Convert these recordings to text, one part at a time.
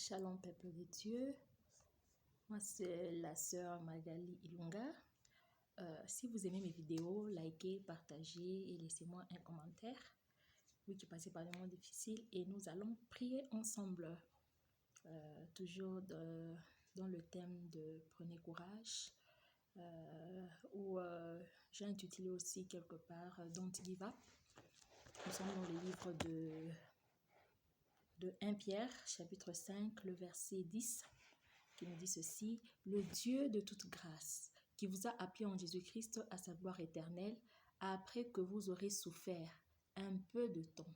Shalom peuple de Dieu, moi c'est la sœur Magali Ilunga. Si vous aimez mes vidéos, likez, partagez et laissez-moi un commentaire. Oui, qui passez par des moments difficiles et nous allons prier ensemble. Toujours dans le thème de prenez courage, où j'ai intitulé aussi quelque part Don't Give Up. Nous sommes dans le livre de 1 Pierre, chapitre 5, le verset 10, qui nous dit ceci: le Dieu de toute grâce, qui vous a appelé en Jésus-Christ à sa gloire éternelle, après que vous aurez souffert un peu de temps,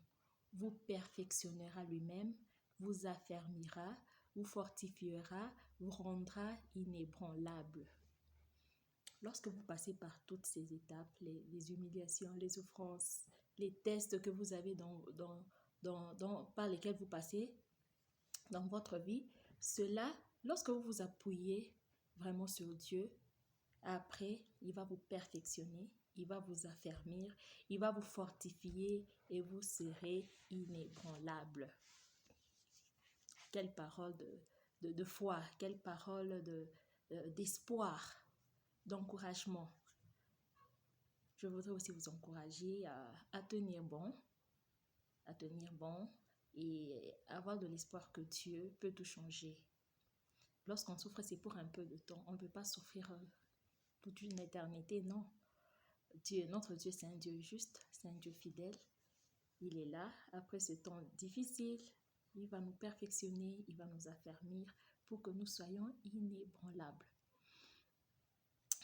vous perfectionnera lui-même, vous affermira, vous fortifiera, vous rendra inébranlable. Lorsque vous passez par toutes ces étapes, les humiliations, les souffrances, les tests que vous avez par lesquels vous passez dans votre vie, cela, lorsque vous vous appuyez vraiment sur Dieu, après, il va vous perfectionner, il va vous affermir, il va vous fortifier et vous serez inébranlable. Quelle parole de foi, quelle parole d'espoir, d'encouragement. Je voudrais aussi vous encourager à tenir bon et avoir de l'espoir que Dieu peut tout changer. Lorsqu'on souffre, c'est pour un peu de temps. On ne peut pas souffrir toute une éternité, non. Notre Dieu, c'est un Dieu juste, c'est un Dieu fidèle. Il est là. Après ce temps difficile, il va nous perfectionner, il va nous affermir pour que nous soyons inébranlables.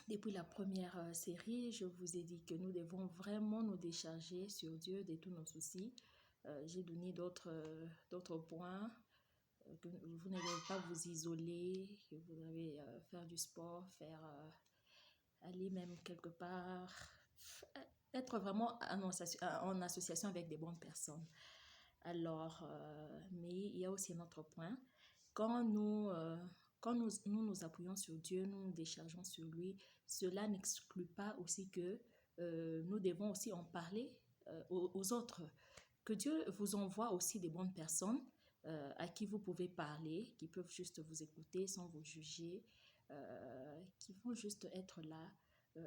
Depuis la première série, je vous ai dit que nous devons vraiment nous décharger sur Dieu de tous nos soucis. J'ai donné d'autres points, que vous ne devez pas vous isoler, que vous devez faire du sport, aller même quelque part, être vraiment en association avec des bonnes personnes. Alors, mais il y a aussi un autre point. Quand nous nous appuyons sur Dieu, nous nous déchargeons sur lui, cela n'exclut pas aussi que nous devons aussi en parler aux autres. Que Dieu vous envoie aussi des bonnes personnes à qui vous pouvez parler, qui peuvent juste vous écouter sans vous juger, qui vont juste être là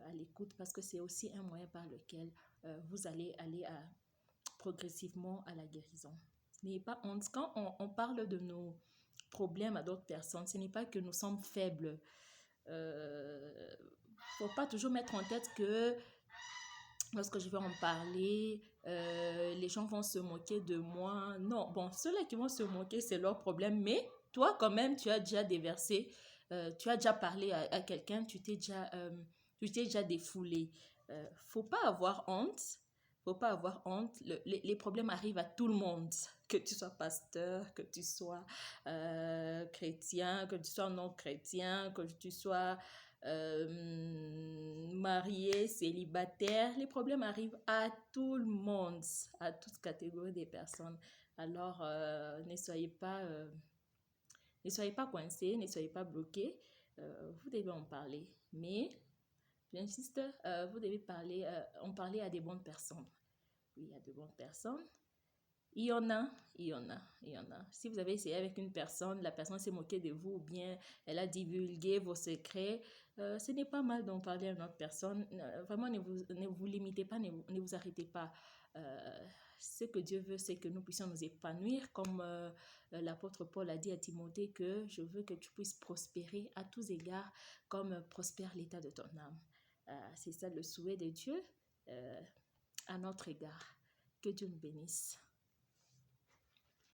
à l'écoute, parce que c'est aussi un moyen par lequel vous allez aller progressivement à la guérison. N'ayez pas honte. Quand on parle de nos problèmes à d'autres personnes, ce n'est pas que nous sommes faibles. Faut pas toujours mettre en tête que lorsque je vais en parler, les gens vont se moquer de moi. Non, bon, ceux-là qui vont se moquer, c'est leur problème. Mais toi, quand même, tu as déjà déversé, tu as déjà parlé à quelqu'un, tu t'es déjà défoulé. Faut pas avoir honte. Faut pas avoir honte. Les problèmes arrivent à tout le monde. Que tu sois pasteur, que tu sois chrétien, que tu sois non chrétien, que tu sois marié, célibataire. Les problèmes arrivent à tout le monde, à toute catégorie des personnes. Alors, ne soyez pas coincés, ne soyez pas bloqués. Vous devez en parler. Mais j'insiste, vous devez en parler à des bonnes personnes. Oui, il y a de bonnes personnes. Il y en a. Si vous avez essayé avec une personne, la personne s'est moquée de vous ou bien elle a divulgué vos secrets, ce n'est pas mal d'en parler à une autre personne. Vraiment, ne vous limitez pas, ne vous arrêtez pas. Ce que Dieu veut, c'est que nous puissions nous épanouir, comme l'apôtre Paul a dit à Timothée, que je veux que tu puisses prospérer à tous égards, comme prospère l'état de ton âme. C'est ça le souhait de Dieu à notre égard. Que Dieu nous bénisse.